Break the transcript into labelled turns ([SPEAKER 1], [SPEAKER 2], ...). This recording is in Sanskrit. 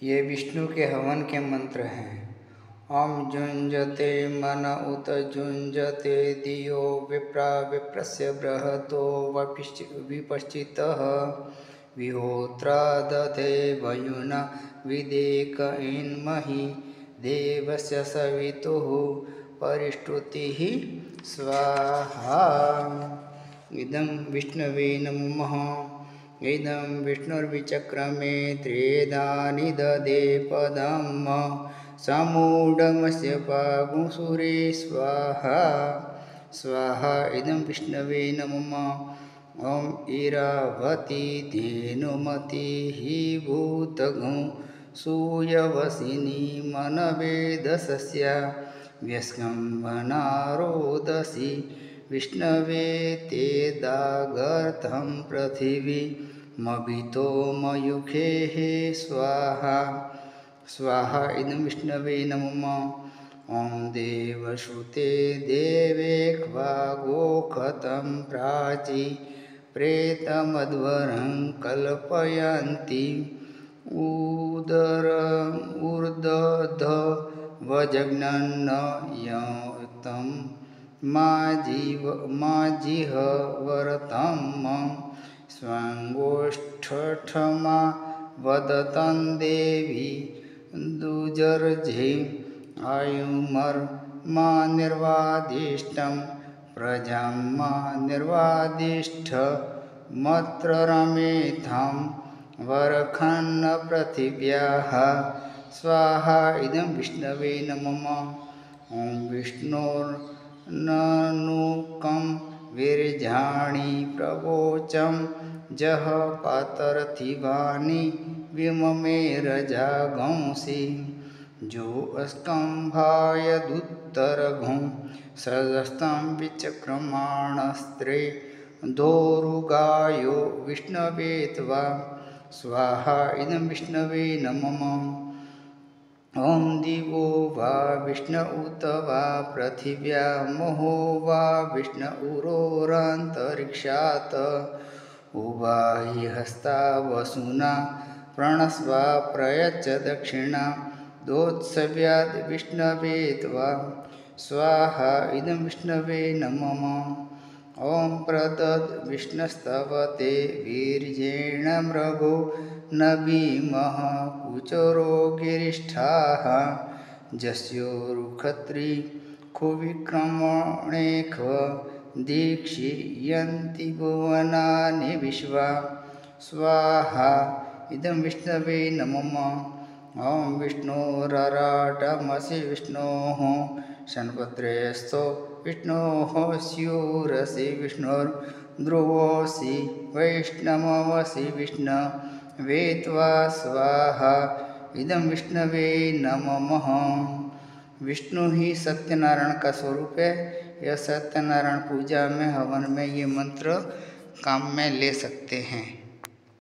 [SPEAKER 1] ये विष्णु के हवन के मंत्र हैं। ओम जुञ्जते मन उत जुञ्जते दियो विप्रा विप्रस्य बृहतो विपश्चितः विहोत्रा दधे वयुना विदेक इन्महि देवस्य सवितुः परिष्टुतिः स्वाहा। इदं विष्णवे नमः। इदं विष्णुर्विचक्रमे त्रेधानि ददे पदम् समूढमस्य पागुसुरे स्वाहा स्वाहा। इदं विष्णवे नमः। ओम इरावती धेनुमतिः भूतगुं सूयवसिनी मनवेदसस्या व्यस्कम्भनारोदसी विष्णवे ते दागर्थं पृथिवी मभितो मयूखेः स्वाहा स्वाहा। इदं विष्णवे नमः। ओम देवश्रुते देवेक्वागोखतं प्राची प्रेतमध्वरं कल्पयन्ति ऊर्दध वजघ्नन्न यतं मा जिहवरतं स्वङ्गोष्ठमा वदतं देवी दुजर्जे आयुर्मा निर्वादिष्टं प्रजां मा निर्वादिष्ठ मत्र रमेथं वरखन्न पृथिव्याः स्वाहा। इदं विष्णवे नमः। ओम विष्णोर्ननुकं वीर्याणि प्रवोचं जह पातरथिवानि विममे रजागंसि जो अस्कंभाय दुत्तरघुं सदस्तं विचक्रमाणस्त्रे दोरुगायो विष्णवे त्वा स्वाहा। इदं विष्णवे नमः। ओम दिवो वा विष्णु उत वा पृथिव्या मोहो वा विष्णु उरोरन्तरिक्षात् उवाहि हस्ता वसुना प्रणस्वा प्रयच्छ दक्षिणा दोत्सव्याद् विष्णवे त्वा स्वाहा। इदं विष्णवे नमः। ओम प्रदद् विष्णस्तवते वीर्येण मृगो नभीमः कुचरो गिरिष्ठाः जस्योरुखत्री खुविक्रमणेख दीक्षियन्ति भुवनानि विश्वा स्वाहा। इदं विष्णवे नमः। ओम विष्णोरराटमसि विष्णोः शनपत्रेस्थो विष्णोः स्यूरसि विष्णुर्ध्रुवोऽसि वैष्णवमसि विष्णवे त्वा स्वाहा। इदं विष्णवे नमः। विष्णु ही सत्यनारायण का स्वरूप है। यह सत्यनारायण पूजा में हवन में ये मंत्र काम में ले सकते हैं।